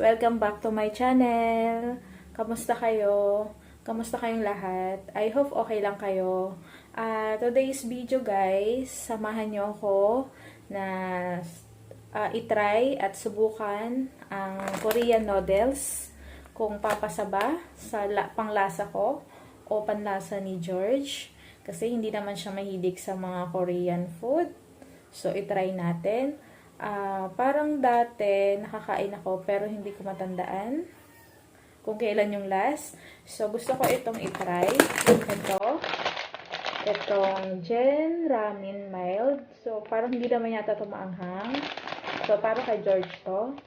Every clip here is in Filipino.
Welcome back to my channel. Kamusta kayo? Kamusta kayong lahat? I hope okay lang kayo. Today's video guys, samahan nyo ako na itry at subukan ang Korean noodles. Kung papasa ba sa panglasa ko o panlasa ni George. Kasi hindi naman siya mahilig sa mga Korean food. So, itry natin. Parang dati nakakain ako pero hindi ko matandaan kung kailan yung last. So, gusto ko itong itry. Itong Gen Ramen Mild. So, parang hindi naman yata tumaanghang. So, para kay George to.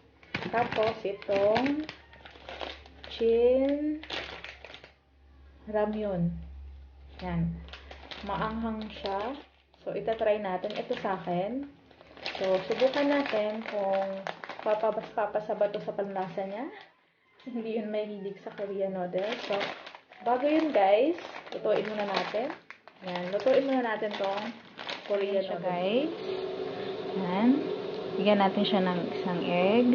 Tapos, itong Chin Ramyun. Yan. Maanghang siya. So, itatry natin. Ito sa akin. So, subukan natin kung papasa ba ito sa panlasa niya. Hindi yun mahilig sa Korean noodles. So, bago yun guys, lutuin muna natin. Yan, lutuin muna natin tong Korean noodles. Guys. Yan. Bigyan natin siya ng isang egg.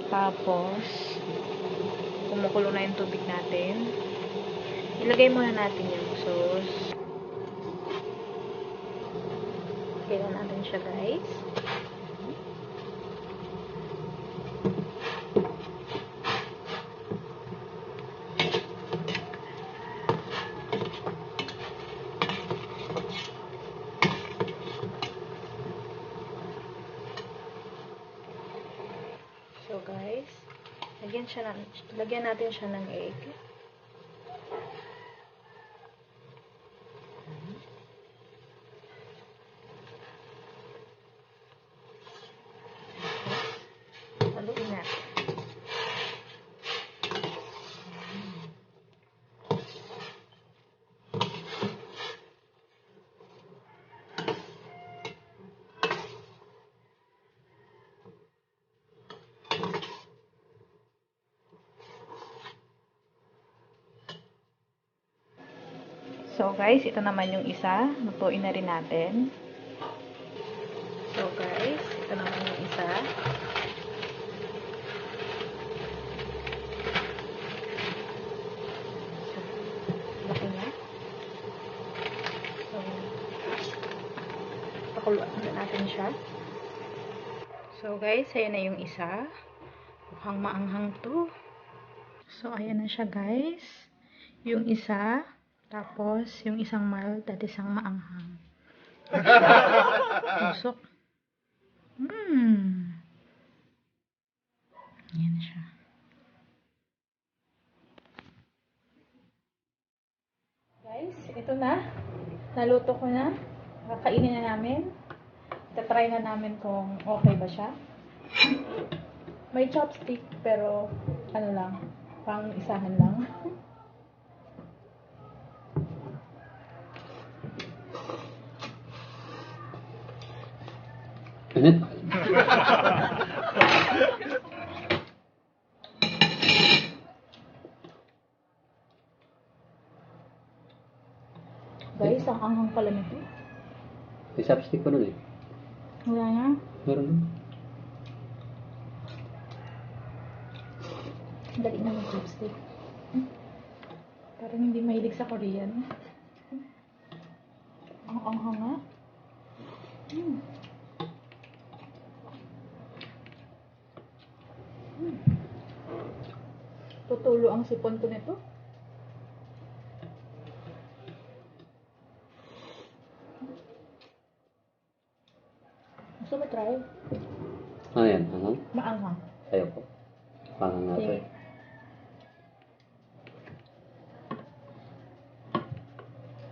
Tapos, kumukulo na yung tubig natin. Ilagay muna natin yung sauce. Kailan natin siya guys. So guys, lagyan natin siya ng egg. Haluin natin. So guys, ito naman yung isa. Lutuin na rin natin. So guys, ito naman yung isa. Laki niya. So, pakuluan na natin siya. So guys, ayan na yung isa. Mukhang maanghang to. So ayan na siya guys. Yung isa. Tapos, yung isang mild at isang maanghang. Tusok. Yan siya. Guys, ito na. Naluto ko na. Kakainin na namin. Itatry na namin kung okay ba siya. May chopstick, pero ano lang, pang isahan lang. Guys, ang anghang pala nito. May chopstick pa nun eh. Wala na. Meron nun. Dali na ng chopstick. Parang hindi mahilig sa Korean. Ang anghang nga. Tutulo ang sipon ko nito. Gusto mo try? Ano yan? Ano? Maanghang. Ayaw po. Pangang nga po. Sige.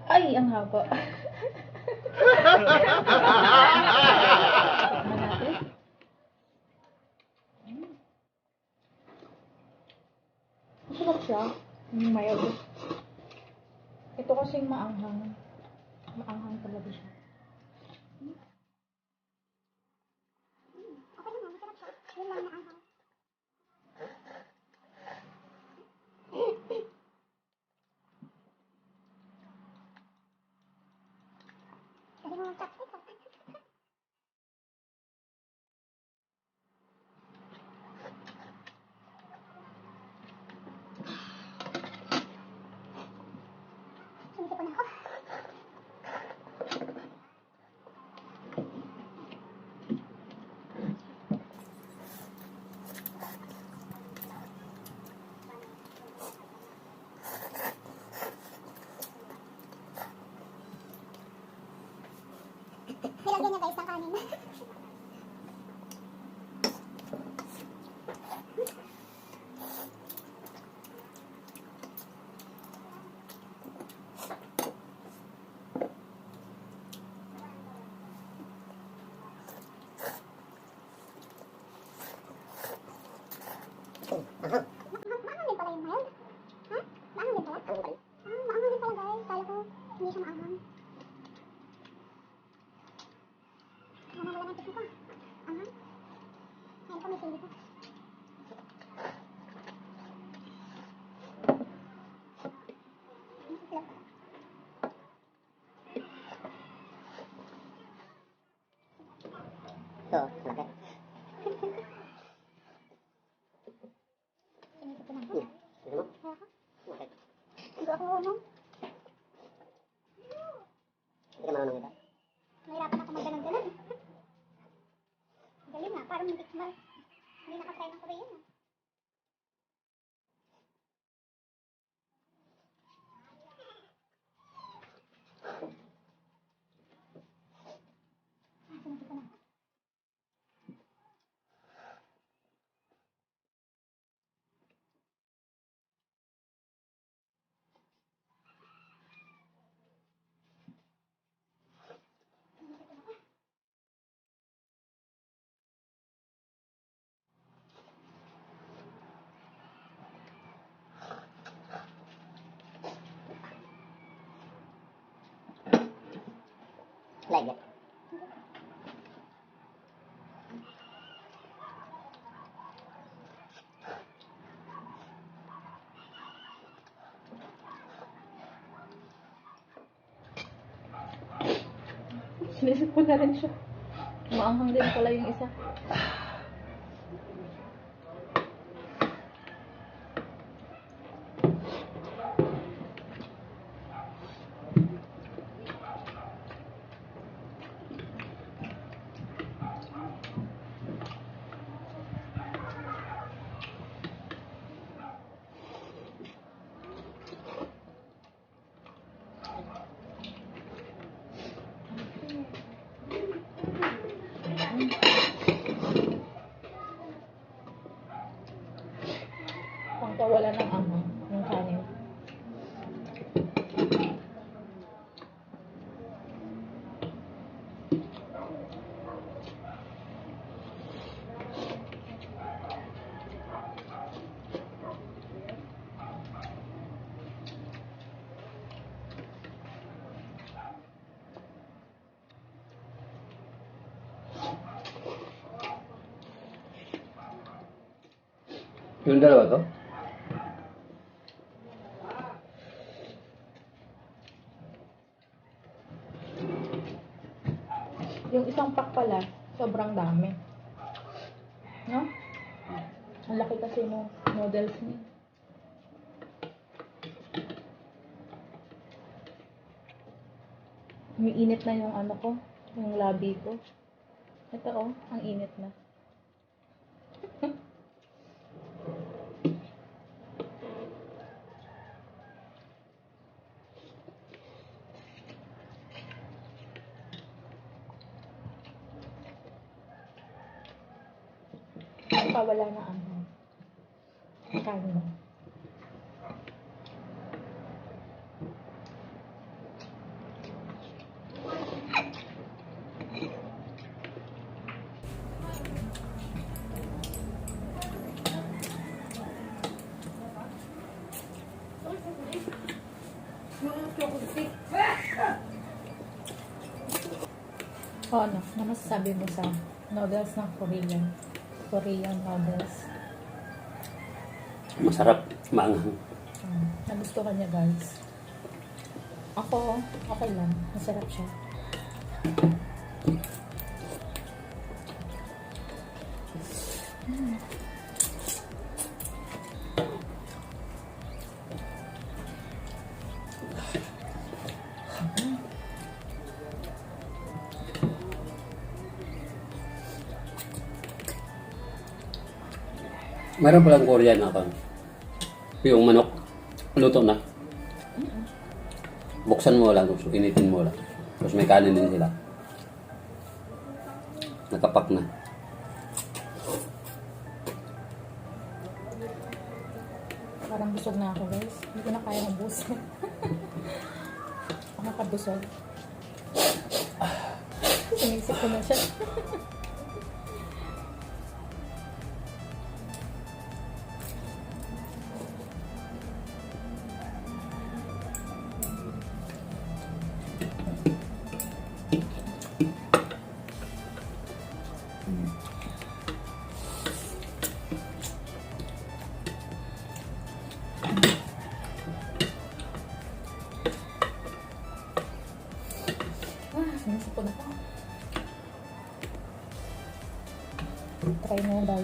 Ay, ang haba. Tikman natin. Masarap siya. Mild. Ito kasing maanghang. Maanghang talaga siya. ako marunong. Hindi ka marunong ito? Nahirapan ako magganon-ganon. Galing nga, parang hindi nakatry ng Korean. Sinasip ko na. Like it. Sinisip ko na rin siya. Maanghang din pala yung isa. Pangkawala ng anghang ng kanin. Yung dalawa to? Yung isang pack pala, sobrang dami. No? Ang laki kasi ng noodles niya. Umiinit na yung ano ko, yung labi ko. Ito oh, ang init na. Pawala na ano. Kanin. O ano masasabi mo sa noodles ng Korean noodles? Masarap. Maanghang. Nagustuhan niya guys. Ako, okay lang. Masarap siya. Meron palang Korean ako. Yung manok, luto na. Buksan mo lang, tapos initin mo lang. Tapos may kanin din sila. Nakapak na. Parang busog na ako guys. Hindi ko na kaya mabusin. Nakakabusog. Sinisip ko na siya. Sinisip ko na ako. Try mo daw.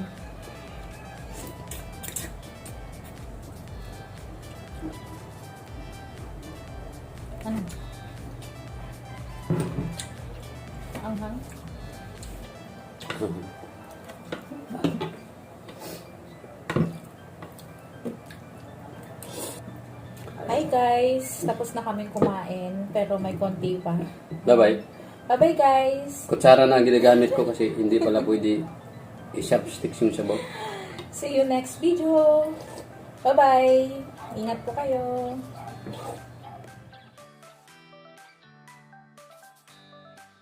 Ano? Anghang? Hi guys! Tapos na kami kumain, pero may konti pa. Bye-bye. Bye-bye guys! Kutsara na ang ginagamit ko kasi hindi pala pwede i-chopsticks yung sabaw. See you next video! Bye-bye! Ingat po kayo!